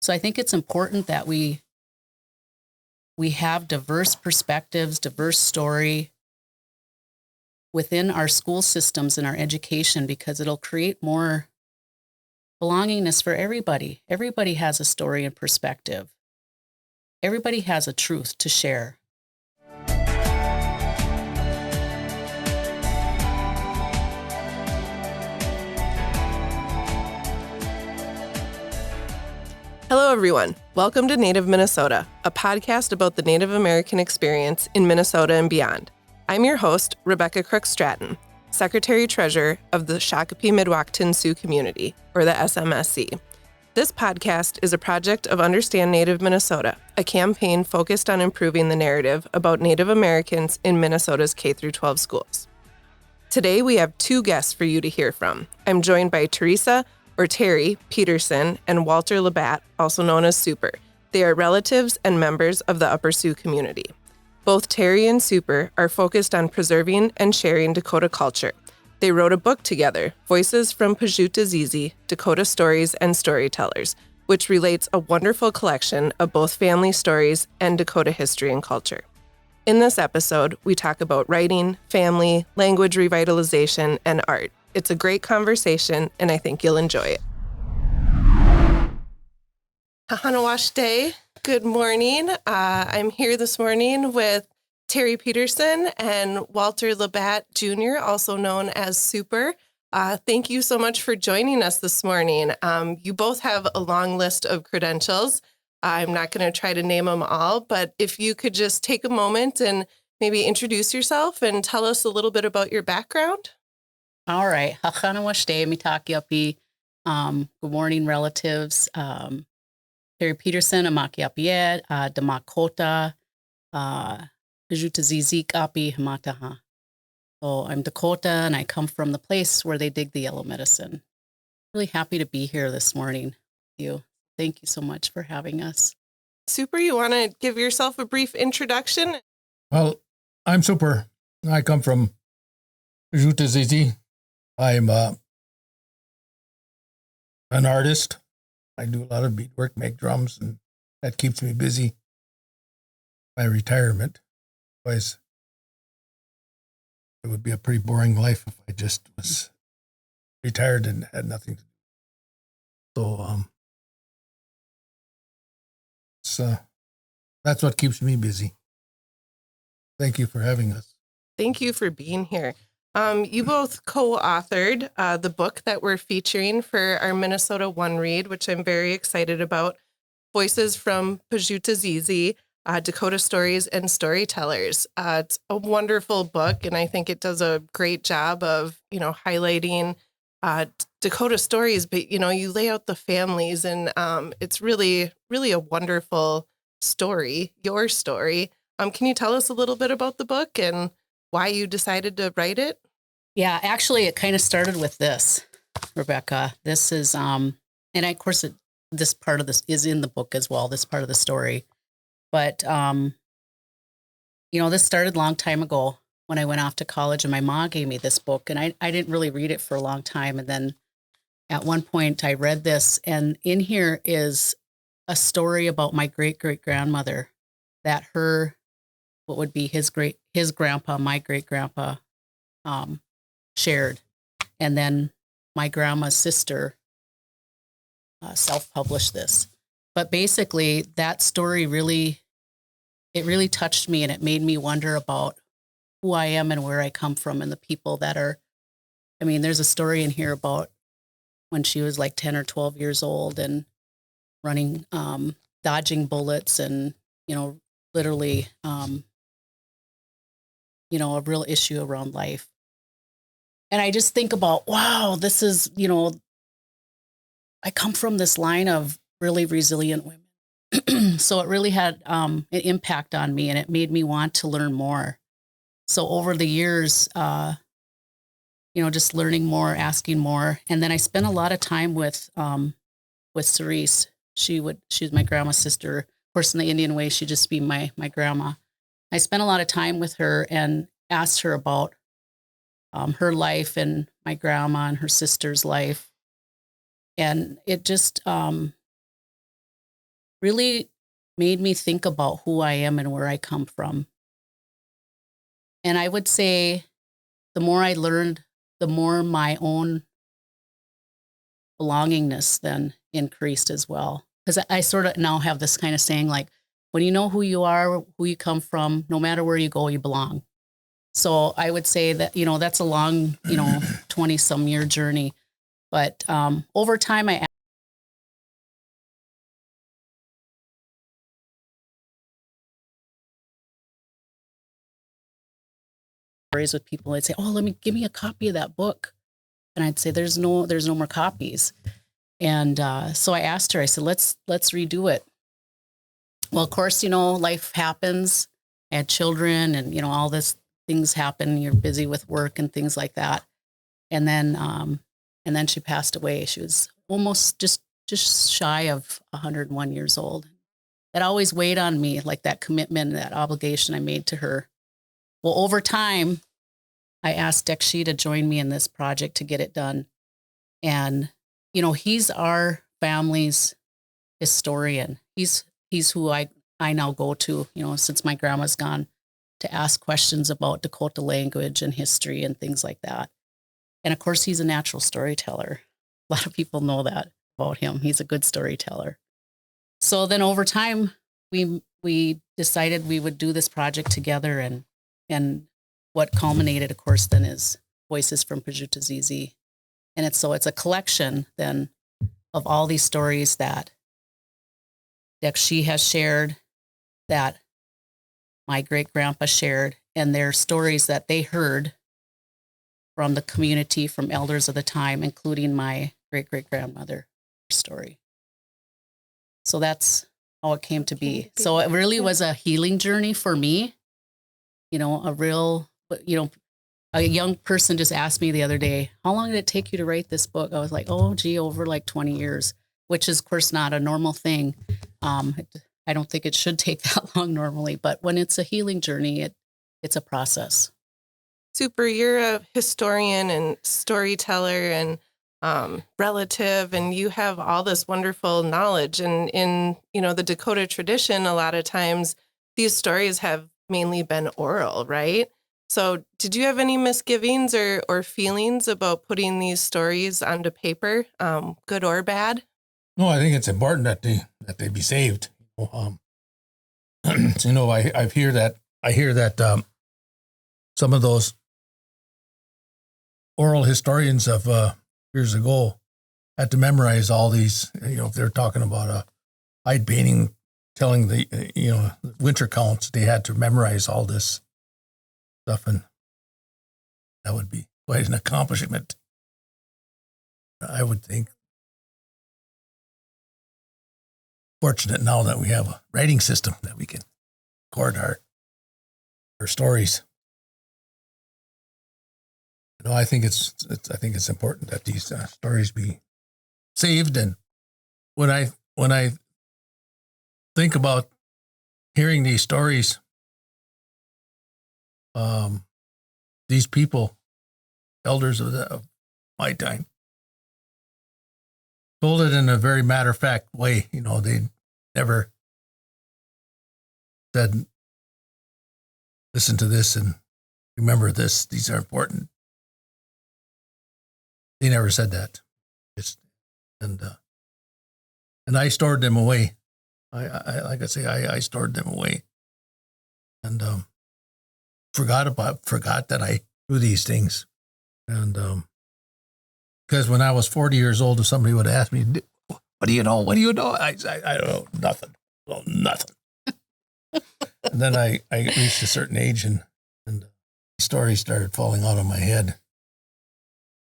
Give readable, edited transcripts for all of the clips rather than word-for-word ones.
So I think it's important that we have diverse perspectives, diverse story within our school systems and our education, because it'll create more belongingness for everybody. Everybody has a story and perspective. Everybody has a truth to share. Hello, everyone. Welcome to Native Minnesota, a podcast about the Native American experience in Minnesota and beyond. I'm your host, Rebecca Crook-Stratton, Secretary-Treasurer of the Shakopee-Mdewakanton Sioux Community, or the SMSC. This podcast is a project of Understand Native Minnesota, a campaign focused on improving the narrative about Native Americans in Minnesota's K-12 schools. Today, we have two guests for you to hear from. I'm joined by Teresa, or Terri, Peterson, and Walter LaBatte, also known as Super. They are relatives and members of the Upper Sioux community. Both Terri and Super are focused on preserving and sharing Dakota culture. They wrote a book together, Voices from Pajutazizi, Dakota Stories and Storytellers, which relates a wonderful collection of both family stories and Dakota history and culture. In this episode, we talk about writing, family, language revitalization, and art. It's a great conversation, and I think you'll enjoy it. Hahanawash Day. Good morning. I'm here this morning with Terri Peterson and Walter LaBatte Jr., also known as Super. Thank you so much for joining us this morning. You both have a long list of credentials. I'm not going to try to name them all, but if you could just take a moment and maybe introduce yourself and tell us a little bit about your background. All right. Hachanawashte, Mitakiapi. Good morning, relatives. Terri Peterson, Amakiapiet, Dakota, Pajutazizi Kapi, Hamataha. So I'm Dakota, and I come from the place where they dig the yellow medicine. Really happy to be here this morning with you. Thank you so much for having us. Super, you want to give yourself a brief introduction? Well, I'm Super. I come from Pajutazizi. I'm an artist. I do a lot of beadwork, make drums, and that keeps me busy. My retirement, otherwise, it would be a pretty boring life if I just was retired and had nothing to do. So, that's what keeps me busy. Thank you for having us. Thank you for being here. You both co-authored the book that we're featuring for our Minnesota One Read, which I'm very excited about, Voices from Pajutazizi, Dakota Stories and Storytellers. It's a wonderful book, and I think it does a great job of, highlighting Dakota stories, but, you lay out the families, and it's really, really a wonderful story, your story. Can you tell us a little bit about the book and why you decided to write it? Yeah, actually, it kind of started with this, Rebecca. This is, and of course, this part of this is in the book as well, this part of the story. But, this started a long time ago when I went off to college, and my mom gave me this book, and I didn't really read it for a long time. And then at one point I read this, and in here is a story about my great-great-grandmother that what would be his grandpa, my great-grandpa, shared. And then my grandma's sister self-published this. But basically, that story really touched me, and it made me wonder about who I am and where I come from and the people that are, there's a story in here about when she was like 10 or 12 years old and running, dodging bullets and, literally, a real issue around life. And I just think about, wow, this is, I come from this line of really resilient women. So it really had an impact on me, and it made me want to learn more. So over the years, just learning more, asking more. And then I spent a lot of time with Teresa. She was my grandma's sister. Of course, in the Indian way, she'd just be my grandma. I spent a lot of time with her and asked her about her life and my grandma and her sister's life. And it just, really made me think about who I am and where I come from. And I would say the more I learned, the more my own belongingness then increased as well. Because I sort of now have this kind of saying like, when you know who you are, who you come from, no matter where you go, you belong. So I would say that, that's a long, 20 some year journey. But over time, I stories with people. They'd say, "Oh, give me a copy of that book," and I'd say, "There's no more copies." And so I asked her. I said, "Let's redo it." Well, of course, life happens. I had children, and all this things happen. You're busy with work and things like that. And then she passed away. She was almost just shy of 101 years old. That always weighed on me, like that commitment, that obligation I made to her. Well, over time, I asked Dakota to join me in this project to get it done. And, he's our family's historian. He's who I now go to, since my grandma's gone, to ask questions about Dakota language and history and things like that. And of course, he's a natural storyteller. A lot of people know that about him. He's a good storyteller. So then over time, we decided we would do this project together. And what culminated, of course, then is Voices from Pajut to ZZ. And it's a collection then of all these stories that she has shared, that my great-grandpa shared, and their stories that they heard from the community, from elders of the time, including my great-great-grandmother story. So that's how it came to be. So it really was a healing journey for me. A young person just asked me the other day, "How long did it take you to write this book?" I was like, "Oh, gee, over like 20 years," which is, of course, not a normal thing. I don't think it should take that long normally, but when it's a healing journey, it's a process. Super, you're a historian and storyteller and relative, and you have all this wonderful knowledge. And in the Dakota tradition, a lot of times these stories have mainly been oral, right? So did you have any misgivings or feelings about putting these stories onto paper, good or bad? No, I think it's important that they be saved. I hear that some of those oral historians of years ago had to memorize all these. If they're talking about a hide painting, telling the winter counts, they had to memorize all this stuff, and that would be quite an accomplishment, I would think. Fortunate now that we have a writing system that we can record our stories. I think it's important that these stories be saved. And when I think about hearing these stories, these people, elders of my time, told it in a very matter-of-fact way. They never said, "Listen to this and remember this. These are important." They never said that. And I stored them away. I stored them away, and forgot that I knew these things. And because when I was 40 years old, if somebody would ask me, "What do you know? What do you know?" I don't know nothing. Well, nothing. And then I reached a certain age, and stories started falling out of my head.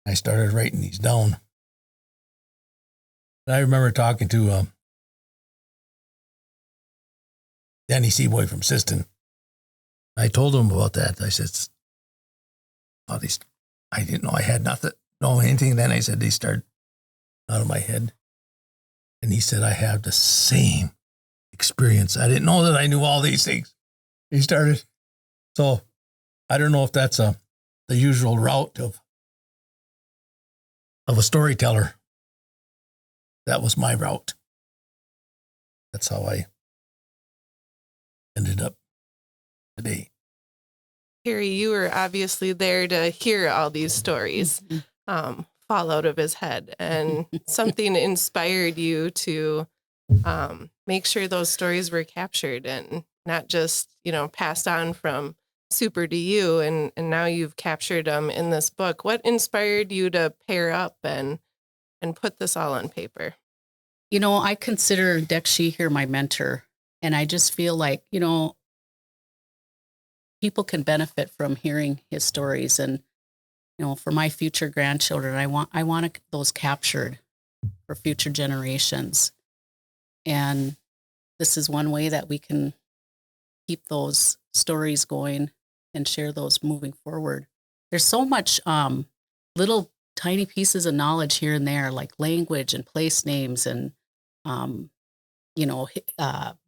I started writing these down. And I remember talking to Danny Seaboy from Siston. I told him about that. I said, "Oh, these, I didn't know I had nothing, know anything." Then I said, they started out of my head. And he said, "I have the same experience. I didn't know that I knew all these things." He started. So I don't know if that's the usual route of a storyteller. That was my route. that's how I ended up today. Terry, you were obviously there to hear all these stories fall out of his head, and something inspired you to make sure those stories were captured and not just, passed on from Super to you. And now you've captured them in this book. What inspired you to pair up and put this all on paper? I consider Deck Sheeher my mentor, and I just feel like, people can benefit from hearing his stories. And, for my future grandchildren, I want those captured for future generations. And this is one way that we can keep those stories going and share those moving forward. There's so much little tiny pieces of knowledge here and there, like language and place names and,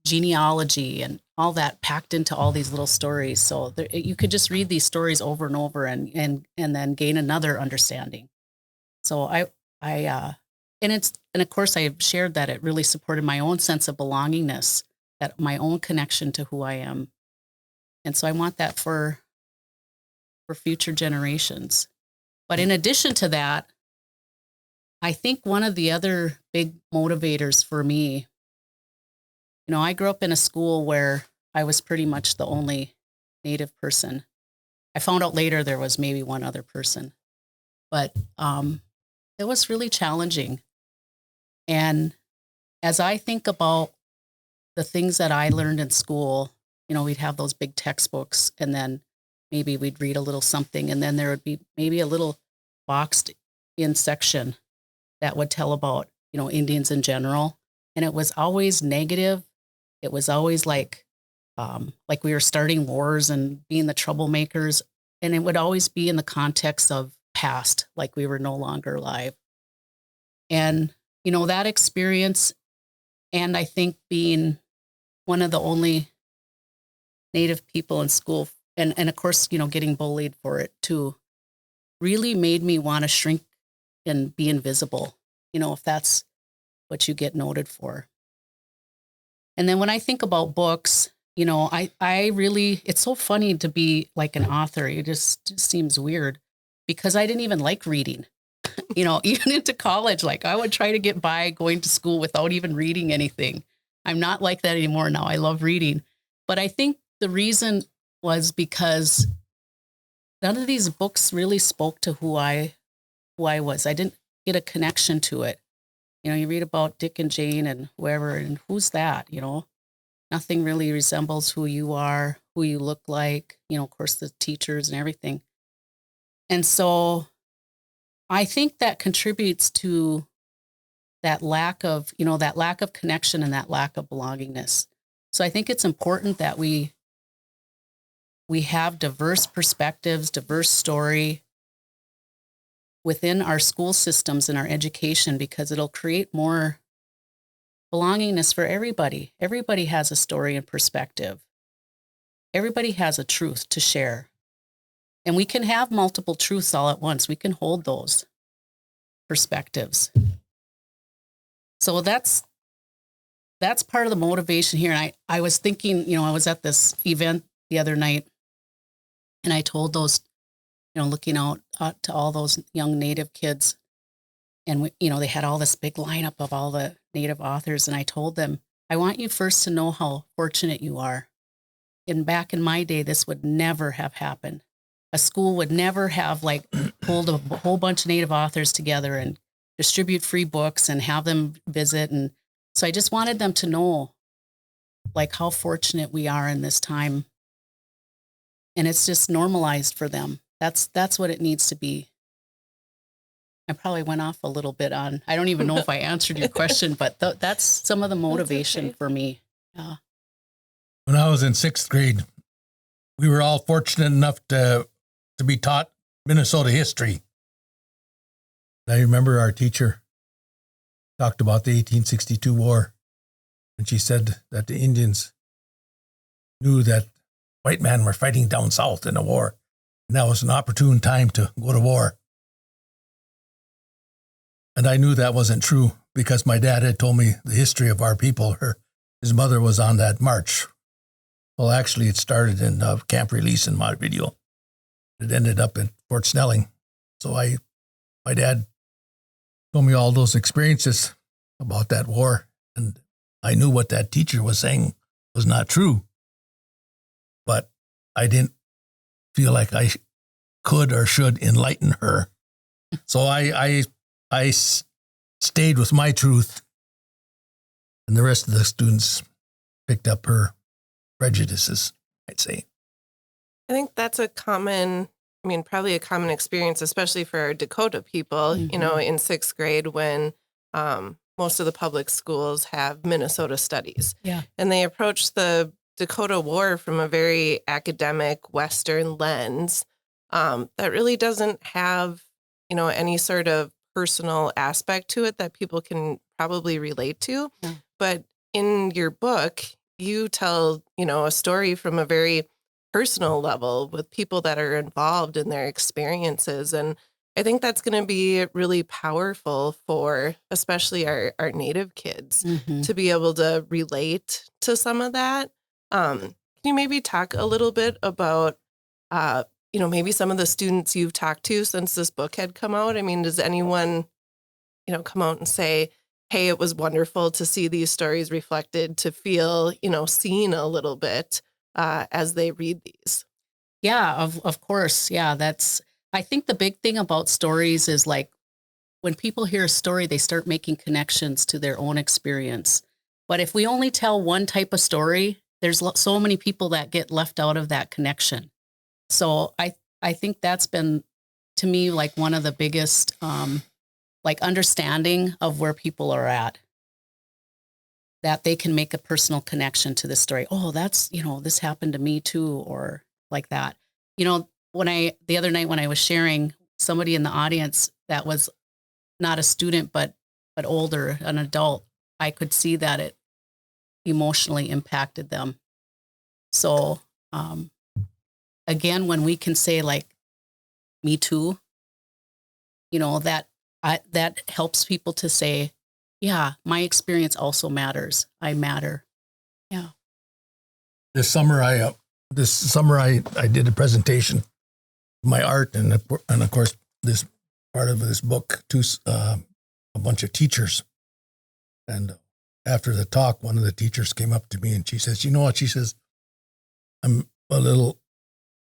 genealogy and all that packed into all these little stories. So you could just read these stories over and over and then gain another understanding. So and of course I've shared that it really supported my own sense of belongingness, that my own connection to who I am. And so I want that for future generations. But in addition to that, I think one of the other big motivators for me, I grew up in a school where I was pretty much the only Native person. I found out later there was maybe one other person, but it was really challenging. And as I think about the things that I learned in school, we'd have those big textbooks, and then maybe we'd read a little something, and then there would be maybe a little boxed in section that would tell about, Indians in general. And it was always negative. It was always like we were starting wars and being the troublemakers. And it would always be in the context of past, like we were no longer alive. And, that experience, and I think being one of the only Native people in school, and of course, getting bullied for it too, really made me want to shrink and be invisible, if that's what you get noted for. And then when I think about books, I really, it's so funny to be like an author. It just seems weird because I didn't even like reading, even into college. Like I would try to get by going to school without even reading anything. I'm not like that anymore now. I love reading. But I think the reason was because none of these books really spoke to who I was. I didn't get a connection to it. You read about Dick and Jane and whoever, and who's that? Nothing really resembles who you are, who you look like, of course, the teachers and everything. And so I think that contributes to that lack of connection and that lack of belongingness. So I think it's important that we have diverse perspectives, diverse story within our school systems and our education, because it'll create more belongingness for everybody. Everybody has a story and perspective. Everybody has a truth to share. And we can have multiple truths all at once. We can hold those perspectives. So that's part of the motivation here. And I was thinking, I was at this event the other night, and I told those, looking out to all those young Native kids, and they had all this big lineup of all the Native authors, and I told them, I want you first to know how fortunate you are. And back in my day, this would never have happened. A school would never have pulled a whole bunch of Native authors together and distribute free books and have them visit. And so I just wanted them to know how fortunate we are in this time. And it's just normalized for them. That's what it needs to be. I probably went off a little bit on, I don't even know if I answered your question, but that's some of the motivation for me. Yeah. When I was in 6th grade, we were all fortunate enough to be taught Minnesota history. I remember our teacher talked about the 1862 war, and she said that the Indians knew that white men were fighting down south in a war, and that was an opportune time to go to war. And I knew that wasn't true because my dad had told me the history of our people, his mother was on that march. Well, actually, it started in Camp Release in Montevideo. It ended up in Fort Snelling. So my dad told me all those experiences about that war, and I knew what that teacher was saying was not true, but I didn't feel like I could or should enlighten her. So I stayed with my truth, and the rest of the students picked up her prejudices, I'd say. I think that's probably a common experience, especially for our Dakota people, in sixth grade when most of the public schools have Minnesota studies. Yeah. And they approach the Dakota War from a very academic Western lens that really doesn't have, any sort of personal aspect to it that people can probably relate to. Yeah. But in your book, you tell, a story from a very personal level with people that are involved in their experiences. And I think that's going to be really powerful for especially our Native kids to be able to relate to some of that. Can you maybe talk a little bit about, maybe some of the students you've talked to since this book had come out? I mean, does anyone, come out and say, hey, it was wonderful to see these stories reflected, to feel, seen a little bit as they read these? Yeah, of course. Yeah, I think the big thing about stories is like when people hear a story, they start making connections to their own experience. But if we only tell one type of story, there's so many people that get left out of that connection. So I think that's been, to me, like one of the biggest, like understanding of where people are at, that they can make a personal connection to this story. Oh, that's, this happened to me too, or like that. The other night when I was sharing, somebody in the audience that was not a student, but older, an adult, I could see that it emotionally impacted them. So, again, when we can say like, me too, that helps people to say, yeah, my experience also matters. I matter. Yeah. This summer I did a presentation of my art, and of course this part of this book to a bunch of teachers. And after the talk, one of the teachers came up to me and she says, "You know what?" She says, "I'm a little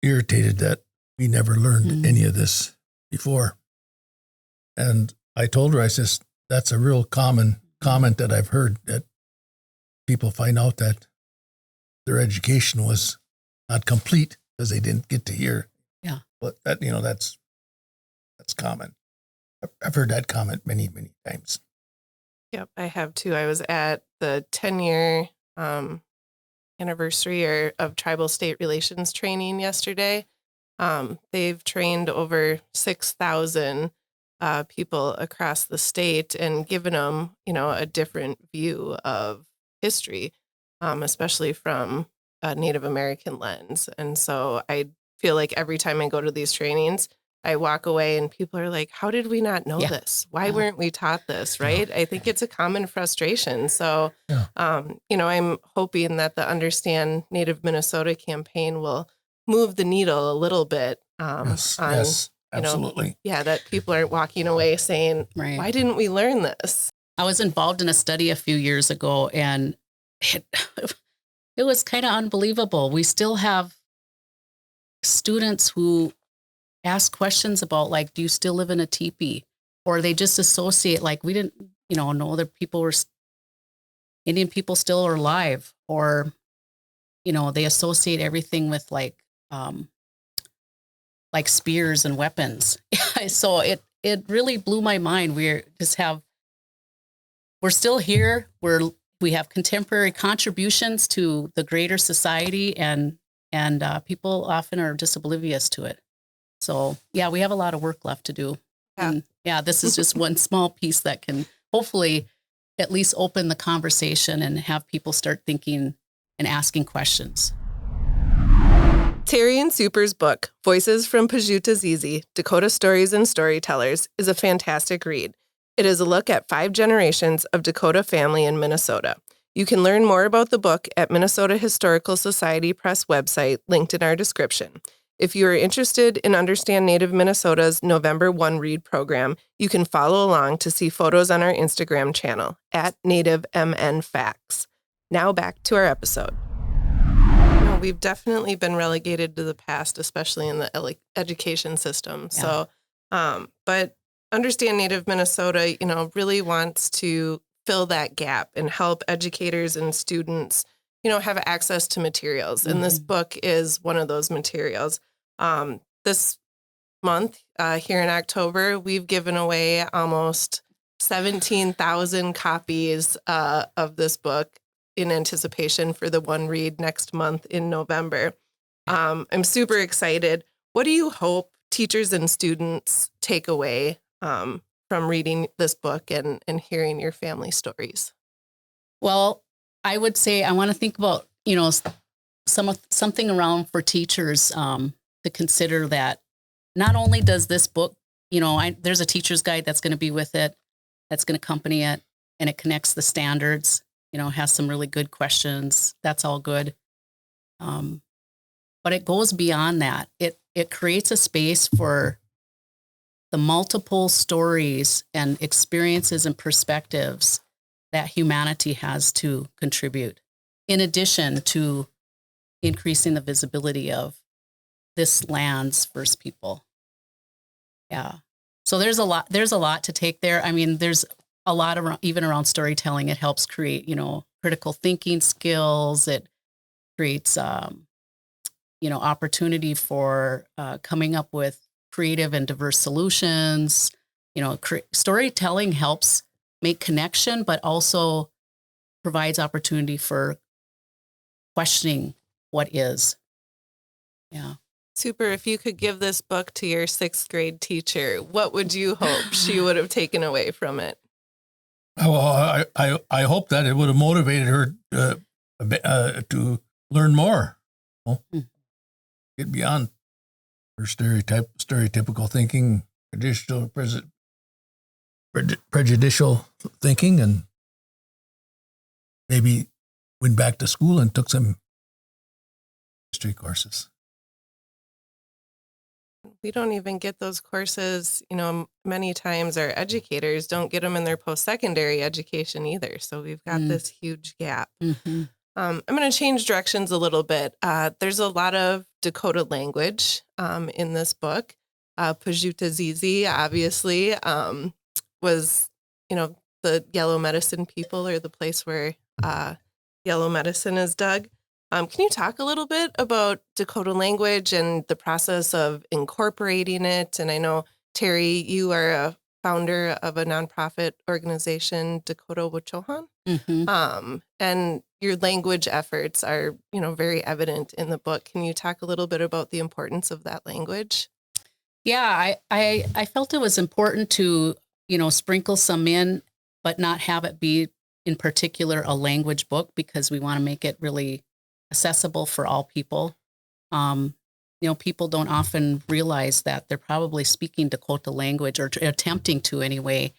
irritated that we never learned any of this before." And I told her, I says, that's a real common comment that I've heard, that people find out that their education was not complete because they didn't get to hear. Yeah. But that, that's common. I've heard that comment many, many times. Yep, I have too. I was at the 10-year anniversary of tribal state relations training yesterday. They've trained over 6,000 people across the state and given them, a different view of history, especially from a Native American lens. And so I feel like every time I go to these trainings, I walk away and people are like, how did we not know this? Why weren't we taught this? Right. I think it's a common frustration. So, I'm hoping that the Understand Native Minnesota campaign will move the needle a little bit Yes, absolutely. That people aren't walking away saying, Right. Why didn't we learn this? I was involved in a study a few years ago, and it was kind of unbelievable. We still have students who ask questions about, like, do you still live in a teepee? Or they just associate, like, we didn't, know that Indian people still are alive. Or, they associate everything with like spears and weapons. So it really blew my mind. We're still here. We have contemporary contributions to the greater society, and people often are just oblivious to it. So yeah, we have a lot of work left to do. Yeah. And this is just one small piece that can hopefully at least open the conversation and have people start thinking and asking questions. Terri and Super's book, Voices from Pajut to Zizi, Dakota Stories and Storytellers, is a fantastic read. It is a look at 5 generations of Dakota family in Minnesota. You can learn more about the book at Minnesota Historical Society Press website, linked in our description. If you are interested in Understand Native Minnesota's November 1 Read program, you can follow along to see photos on our Instagram channel, at NativeMNFacts. Now back to our episode. We've definitely been relegated to the past, especially in the education system. Yeah. So, but Understand Native Minnesota, really wants to fill that gap and help educators and students, have access to materials. And this book is one of those materials. This month, here in October, we've given away almost 17,000 copies of this book in anticipation for the one read next month in November. I'm super excited. What do you hope teachers and students take away from reading this book and hearing your family stories? Well, I would say I want to think about, something around for teachers to consider that not only does this book, there's a teacher's guide that's going to be with it, that's going to accompany it, and it connects the standards, has some really good questions. That's all good. But it goes beyond that. It creates a space for the multiple stories and experiences and perspectives that humanity has to contribute, in addition to increasing the visibility of this land's first people. Yeah. So there's a lot to take there. I mean, there's a lot around, even around storytelling. It helps create, critical thinking skills. It creates, opportunity for coming up with creative and diverse solutions. Storytelling helps make connection, but also provides opportunity for questioning what is. Yeah. Super. If you could give this book to your 6th grade teacher, what would you hope she would have taken away from it? Well, I hope that it would have motivated her to learn more, get beyond her stereotypical thinking, prejudicial thinking, and maybe went back to school and took some history courses. We don't even get those courses, many times our educators don't get them in their post-secondary education either. So we've got this huge gap. I'm going to change directions a little bit. There's a lot of Dakota language in this book. Pajutazizi, obviously, was, the yellow medicine people, or the place where yellow medicine is dug. Can you talk a little bit about Dakota language and the process of incorporating it? And I know, Terri, you are a founder of a nonprofit organization, Dakota Wachohan. And your language efforts are, very evident in the book. Can you talk a little bit about the importance of that language? Yeah, I felt it was important to, sprinkle some in, but not have it be in particular a language book, because we want to make it really accessible for all people. People don't often realize that they're probably speaking Dakota language, or attempting to anyway,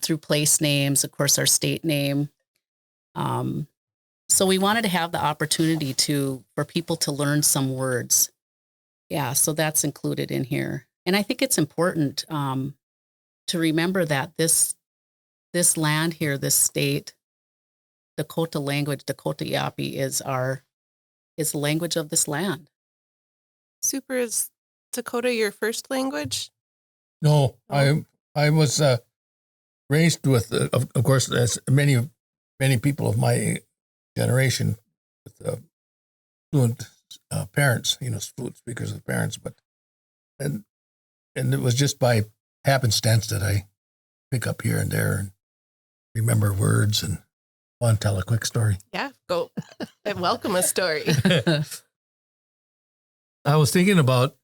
through place names, of course, our state name. So we wanted to have the opportunity for people to learn some words. Yeah, so that's included in here. And I think it's important to remember that this land here, this state, Dakota language, Dakota Yapi, is the language of this land. Super. Is Dakota your first language? No, I was raised with, of course, as many people of my generation, with fluent parents, fluent speakers of parents, and it was just by happenstance that I pick up here and there and remember words and want to tell a quick story. Yeah, go. I welcome a story. I was thinking about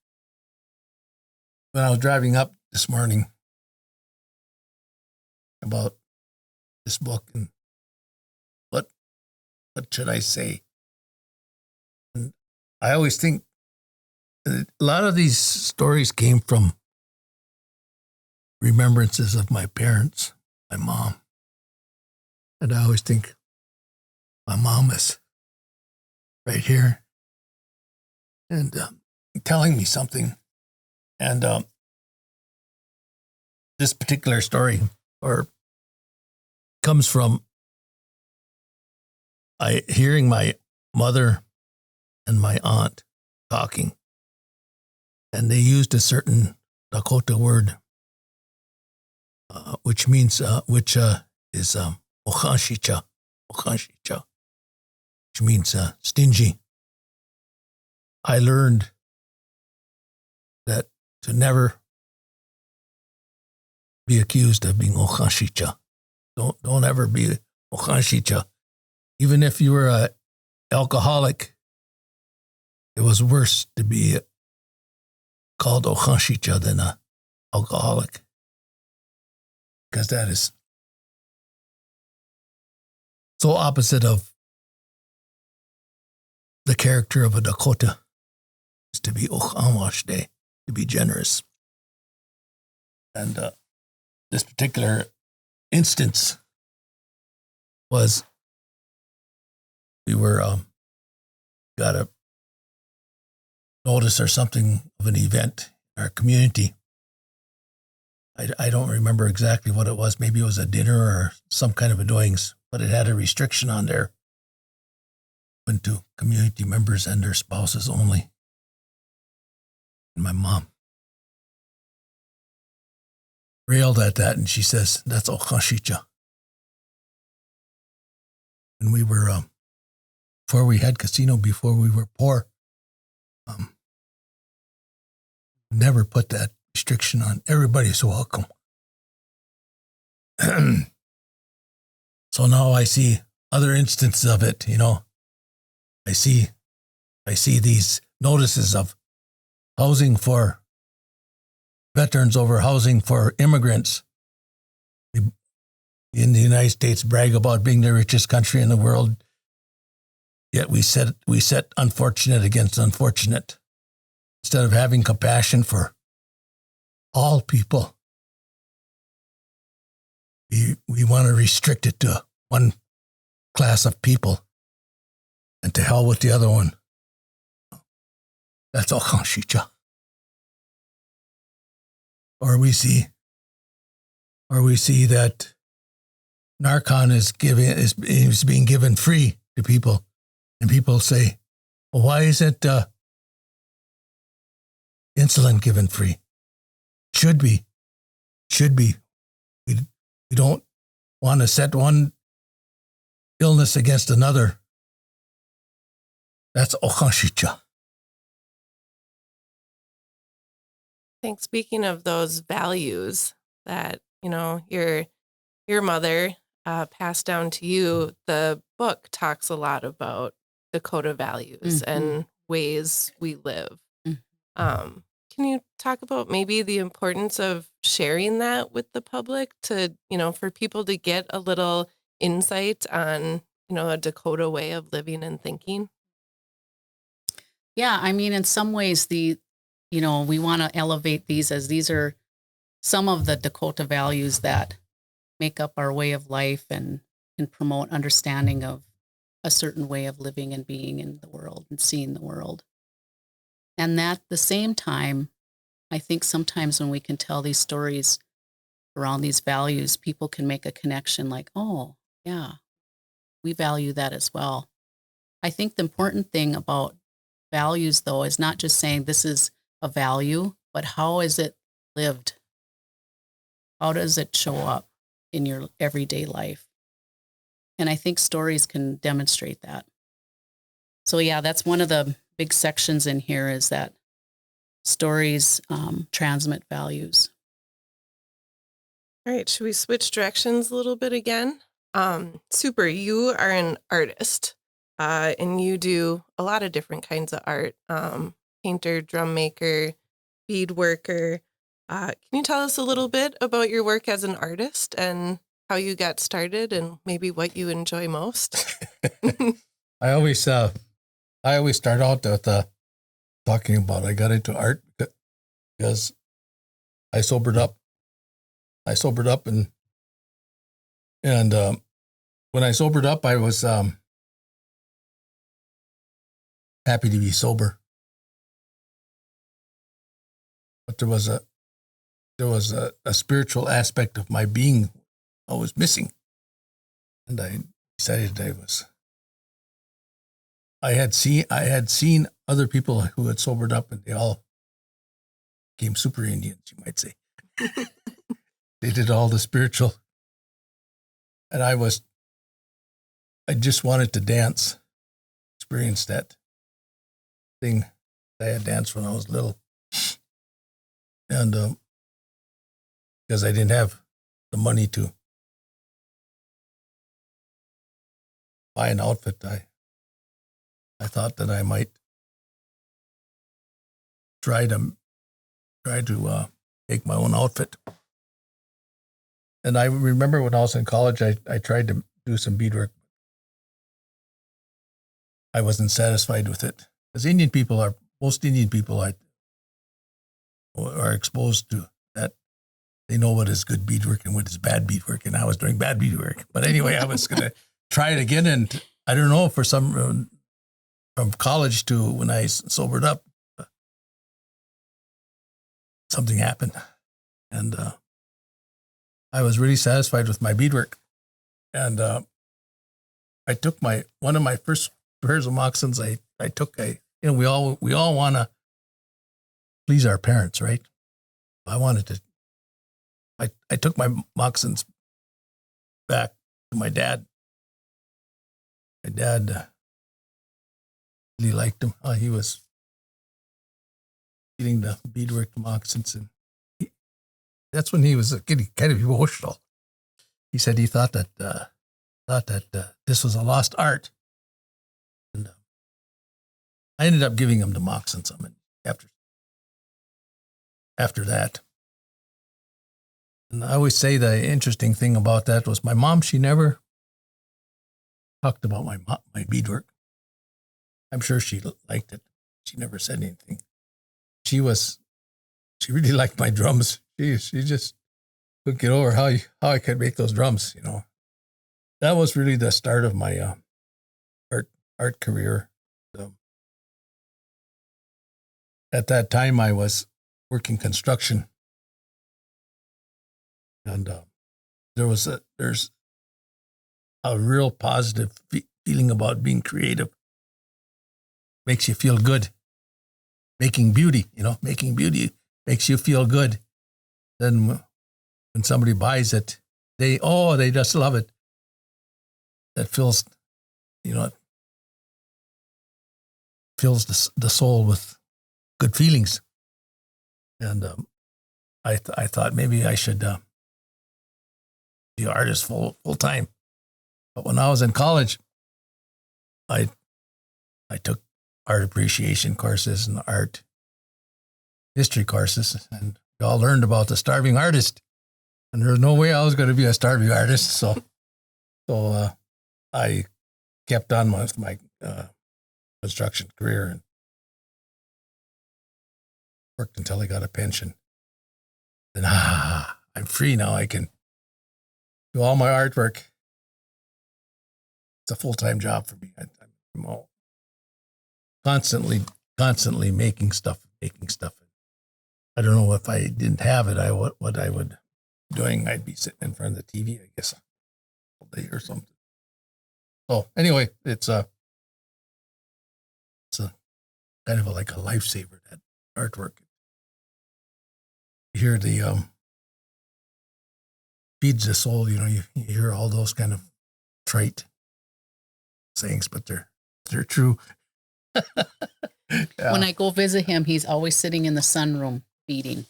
when I was driving up this morning about this book and what should I say? And I always think a lot of these stories came from remembrances of my parents, my mom. And I always think, my mom is right here and telling me something. And this particular story comes from hearing my mother and my aunt talking. And they used a certain Dakota word, which is okhanshicha, which means stingy. I learned that to never be accused of being okhanshicha. Don't ever be okhanshicha. Even if you were an alcoholic, it was worse to be called okhanshicha than an alcoholic, because that is so opposite of the character of a Dakota, is to be okhanwashde, to be generous. And this particular instance was, we were got a notice or something of an event in our community. I don't remember exactly what it was. Maybe it was a dinner or some kind of a doings, but it had a restriction on there, open to community members and their spouses only. And my mom railed at that, and she says, "That's okhanshicha." And we were, before we had casino, before we were poor, never put that restriction on. Everybody's welcome. So now I see other instances of it, I see these notices of housing for veterans over housing for immigrants. We, in the United States, brag about being the richest country in the world, yet we set unfortunate against unfortunate. Instead of having compassion for all people, we want to restrict it to one class of people, and to hell with the other one. That's okhanshicha. Or we see that Narcan is being given free to people, and people say, "Well, why isn't insulin given free?" Should be. We don't want to set one illness against another. That's okhanshicha. I think, speaking of those values that, your mother passed down to you, the book talks a lot about Dakota values and ways we live. Can you talk about maybe the importance of sharing that with the public to, for people to get a little insight on, a Dakota way of living and thinking? Yeah, I mean, in some ways, we want to elevate these, as these are some of the Dakota values that make up our way of life and promote understanding of a certain way of living and being in the world and seeing the world. And at the same time, I think sometimes when we can tell these stories around these values, people can make a connection like, oh, yeah, we value that as well. I think the important thing about values, though, is not just saying this is a value, but how is it lived? How does it show up in your everyday life? And I think stories can demonstrate that. So yeah, that's one of the big sections in here, is that stories transmit values. All right, should we switch directions a little bit again? Super, you are an artist, and you do a lot of different kinds of art. Painter, drum maker, bead worker. Can you tell us a little bit about your work as an artist and how you got started and maybe what you enjoy most? I always start out with talking about I got into art because I sobered up. And when I sobered up, I was happy to be sober. But there was a spiritual aspect of my being I was missing. And I decided I had seen other people who had sobered up, and they all became super Indians, you might say. They did all the spiritual. And I just wanted to dance, experience that thing I had danced when I was little. And because I didn't have the money to buy an outfit, I thought that I might try to make my own outfit. And I remember when I was in college, I tried to do some beadwork. I wasn't satisfied with it. Because most Indian people are exposed to that. They know what is good beadwork and what is bad beadwork, and I was doing bad beadwork. But anyway, I was going to try it again, and I don't know, for some, from college to when I sobered up, something happened. And I was really satisfied with my beadwork. And I took one of my first pairs of moccasins. We all want to please our parents, right? I took my moccasins back to my dad. My dad really liked them. He was getting the beadwork moccasins, and that's when he was getting kind of emotional. He said he thought that this was a lost art, and I ended up giving him the moccasins after that. And I always say the interesting thing about that was my mom, she never talked about my beadwork. I'm sure she liked it. She never said anything. She really liked my drums. She just couldn't get over how I could make those drums, you know. That was really the start of my art career. At that time, I was working construction. And there's a real positive feeling about being creative. Makes you feel good. Making beauty makes you feel good. Then when somebody buys it, they just love it. That fills the soul with good feelings. And I thought maybe I should be an artist full time. But when I was in college, I took art appreciation courses and art history courses, and we all learned about the starving artist. And there was no way I was going to be a starving artist, so I kept on with my construction career and worked until I got a pension. Then I'm free now. I can do all my artwork. It's a full-time job for me. I'm all constantly making stuff. I don't know if I didn't have it, what I would be doing. I'd be sitting in front of the TV, I guess, all day or something. So anyway, it's a kind of like a lifesaver, that artwork. You hear the feeds the soul. You hear all those kind of trite sayings, but they're true. Yeah. When I go visit him, he's always sitting in the sunroom beading.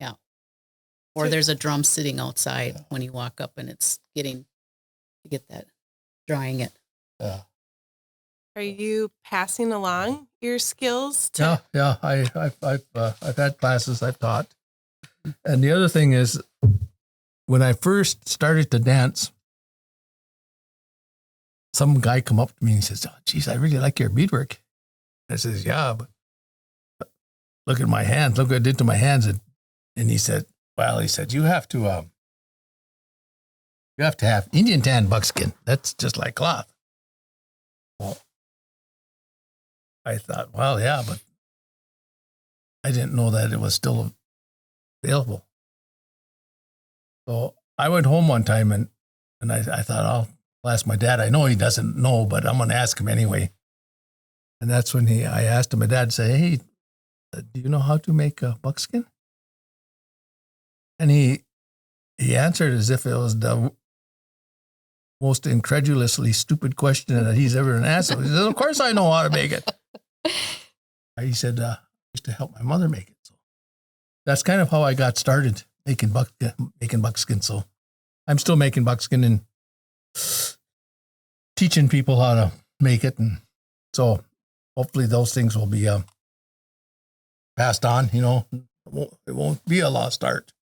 Yeah. Or there's a drum sitting outside when you walk up, and it's drying it. Yeah. Are you passing along your skills to? Yeah. I've had classes I've taught. And the other thing is, when I first started to dance, some guy come up to me and he says, "Oh, geez, I really like your beadwork." I says, "Yeah, but look at my hands. Look what I did to my hands." And he said, "You have to have Indian tan buckskin. That's just like cloth." Well, I thought, well, yeah, but I didn't know that it was still available. So I went home one time and I thought, I'll ask my dad. I know he doesn't know, but I'm going to ask him anyway. And that's when I asked him, my dad said, hey, do you know how to make a buckskin? And he answered as if it was the most incredulously stupid question that he's ever asked. He said, of course I know how to make it. He said, I used to help my mother make it. So that's kind of how I got started making buckskin. So I'm still making buckskin and teaching people how to make it. And so hopefully those things will be passed on, it won't be a lost art.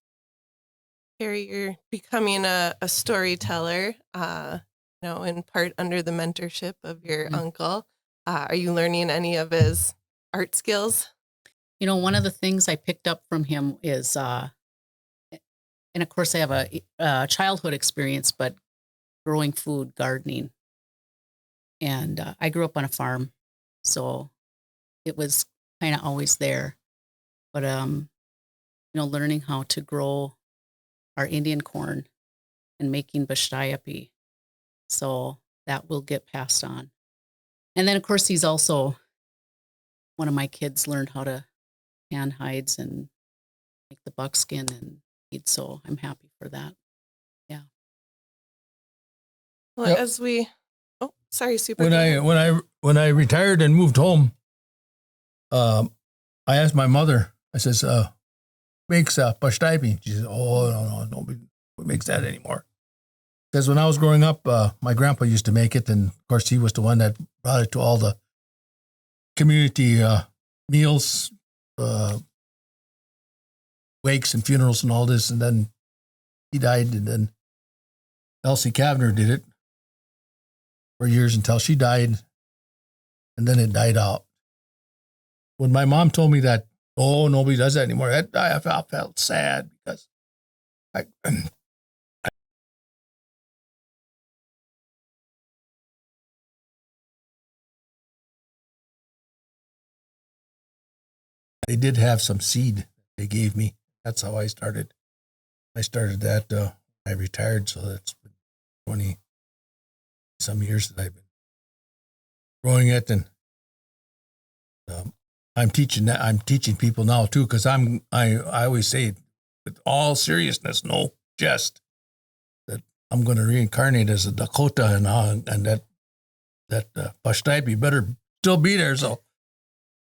Terri, you're becoming a storyteller, in part under the mentorship of your uncle. Are you learning any of his art skills? One of the things I picked up from him is, and of course I have a childhood experience, but growing food, gardening. And I grew up on a farm, so it was kind of always there. But, learning how to grow our Indian corn and making bashtayapi. So that will get passed on. And then, of course, he's also, one of my kids learned how to tan hides and make the buckskin, and so I'm happy for that. Yeah. Well, Yep. Sorry, Super. When I retired and moved home, I asked my mother, I says, makes bashtayapi. She said, oh, no, nobody makes that anymore. Because when I was growing up, my grandpa used to make it, and of course he was the one that brought it to all the community meals, wakes and funerals and all this. And then he died, and then Elsie Kavner did it for years until she died, and then it died out. When my mom told me that, oh, nobody does that anymore, I felt sad because they did have some seed they gave me. That's how I started. I started that I retired, so that's been 20 some years that I've been growing it, and I'm teaching people now too, because I always say with all seriousness, no jest, that I'm going to reincarnate as a Dakota, and that bashtayapi better still be there. So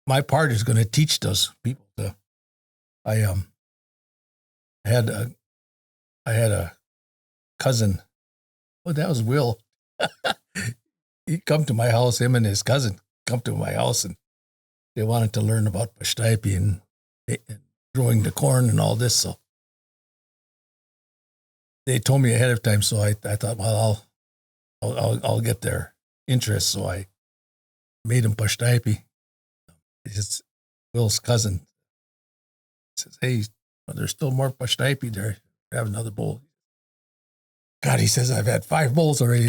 my part is going to teach those people. I had a cousin. Oh, that was Will. He'd come to my house. Him and his cousin come to my house, and they wanted to learn about bashtayapi and growing the corn and all this. So they told me ahead of time. So I thought, well, I'll get their interest. So I made them bashtayapi. It's Will's cousin. He says, hey, there's still more bashtayapi there. Have another bowl. God, he says, I've had 5 bowls already.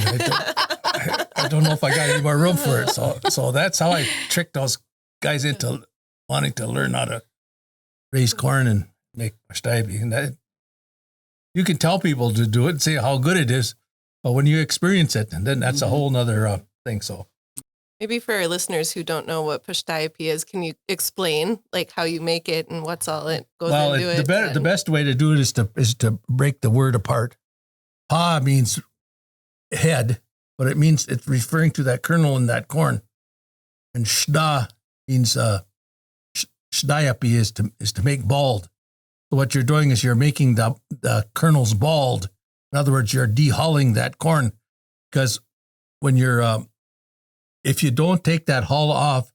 I don't know if I got any more room for it. So that's how I tricked those guys into wanting to learn how to raise corn and make bashtayapi. And that, you can tell people to do it and say how good it is, but when you experience it, and then that's a whole nother thing. So maybe for our listeners who don't know what bashtayapi is, can you explain like how you make it and what's all it goes into it? The best way to do it is to break the word apart. Pa means head, but it's referring to that kernel in that corn. And shda means shdayapi is to make bald. So what you're doing is you're making the kernels bald. In other words, you're dehulling that corn, because when you're if you don't take that hull off,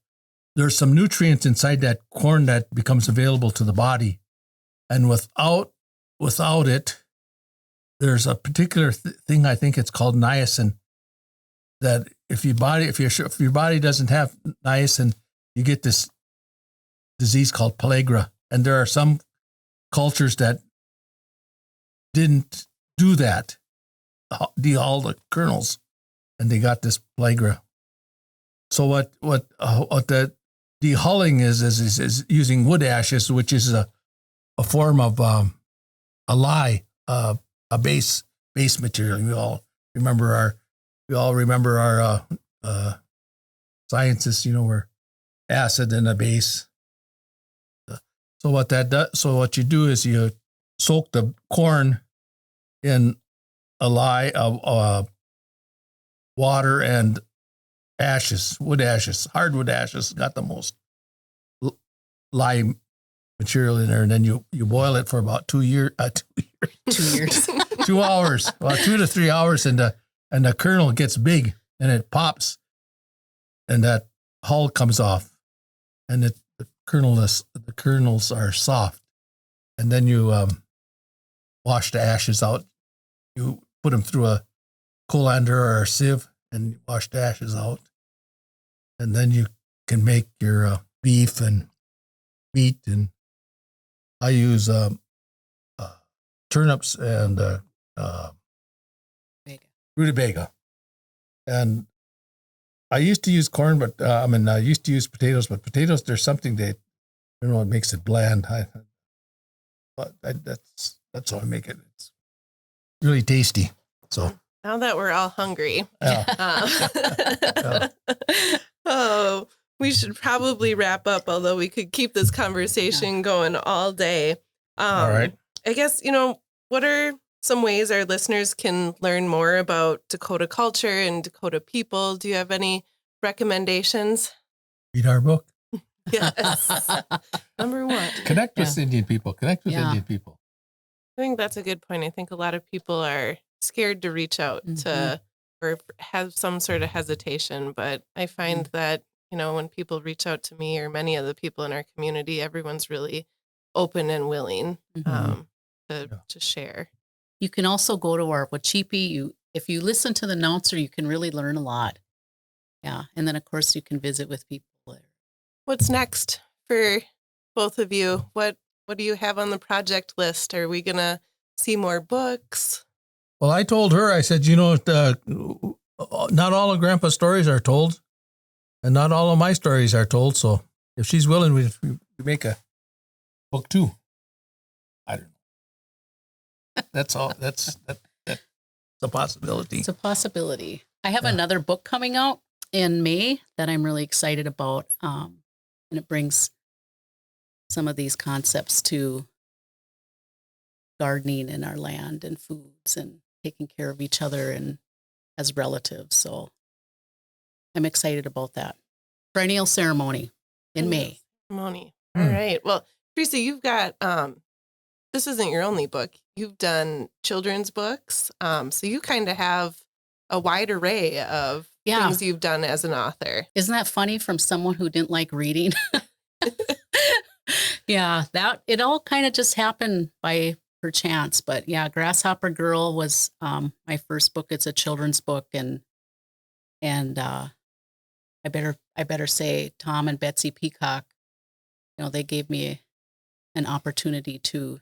there's some nutrients inside that corn that becomes available to the body, and without it, there's a particular thing, I think it's called niacin, that if your body doesn't have niacin, you get this disease called pellagra. And there are some cultures that didn't do that, dehull the kernels, and they got this pellagra. So what dehulling is using wood ashes, which is a form of a lye, a base material. We all remember our sciences, were acid and a base. So what that does, so what you do is you soak the corn in a lye of water and ashes, wood ashes, hardwood ashes, got the most lye material in there, and then you boil it for about 2 years, 2 years, 2 hours, about 2 to 3 hours, and the kernel gets big and it pops, and that hull comes off, and the kernels are soft, and then you wash the ashes out. You put them through a colander or a sieve and wash the ashes out, and then you can make your beef and meat. And I use turnips and rutabaga. And I used to use corn, but I used to use potatoes. But potatoes, there's something that it makes it bland. That's how I make it. It's really tasty. So now that we're all hungry, yeah. oh, we should probably wrap up. Although we could keep this conversation going all day. All right. I guess what are some ways our listeners can learn more about Dakota culture and Dakota people? Do you have any recommendations? Read our book. Yes. Number one. Connect with Indian people. Connect with Indian people. I think that's a good point. I think a lot of people are scared to reach out to or have some sort of hesitation. But I find that, when people reach out to me or many of the people in our community, everyone's really open and willing to share. You can also go to our Wachipi. If you listen to the announcer, you can really learn a lot. Yeah. And then, of course, you can visit with people there. What's next for both of you? What do you have on the project list? Are we going to see more books? Well, I told her, I said, not all of Grandpa's stories are told, and not all of my stories are told. So if she's willing, we make a book too. I don't know. That's all. That's a possibility. It's a possibility. I have another book coming out in May that I'm really excited about. And it brings some of these concepts to gardening in our land and foods and taking care of each other and as relatives. So I'm excited about that. Perennial ceremony in May. Ceremony. All right. Well, Teresa, you've got, this isn't your only book. You've done children's books. So you kind of have a wide array of things you've done as an author. Isn't that funny from someone who didn't like reading? Yeah, it all kind of just happened by perchance. But yeah, Grasshopper Girl was my first book. It's a children's book, and I better say Tom and Betsy Peacock, they gave me an opportunity to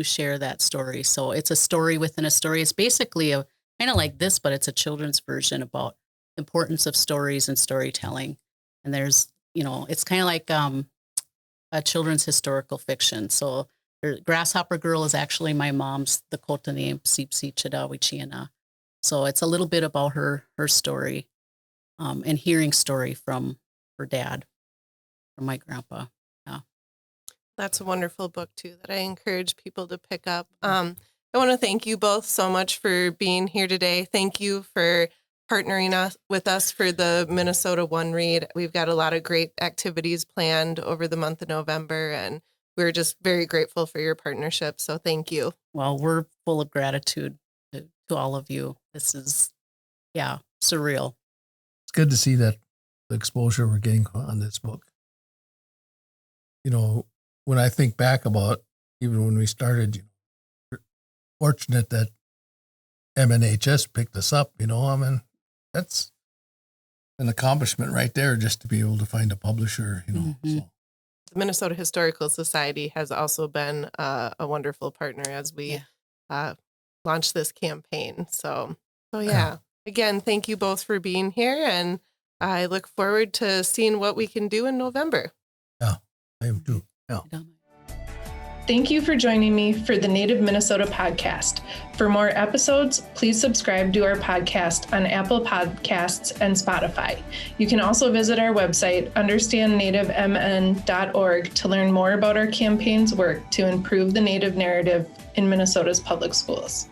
share that story. So it's a story within a story. It's basically a kind of like this, but it's a children's version about the importance of stories and storytelling. And there's, it's kind of like a children's historical fiction. So Grasshopper Girl is actually my mom's Dakota name, Sipsi Chadawichiana. So it's a little bit about her story and hearing story from her dad, from my grandpa. Yeah. That's a wonderful book, too, that I encourage people to pick up. I want to thank you both so much for being here today. Thank you for partnering with us for the Minnesota One Read. We've got a lot of great activities planned over the month of November, and we're just very grateful for your partnership. So thank you. Well, we're full of gratitude to all of you. This is, surreal. It's good to see that the exposure we're getting on this book. When I think back about even when we started, we're fortunate that MNHS picked us up, that's an accomplishment right there, just to be able to find a publisher, So. The Minnesota Historical Society has also been a wonderful partner as we launch this campaign. So again, thank you both for being here, and I look forward to seeing what we can do in November. Yeah, I am too. Yeah. Thank you for joining me for the Native Minnesota podcast. For more episodes, please subscribe to our podcast on Apple Podcasts and Spotify. You can also visit our website, understandnativemn.org, to learn more about our campaign's work to improve the Native narrative in Minnesota's public schools.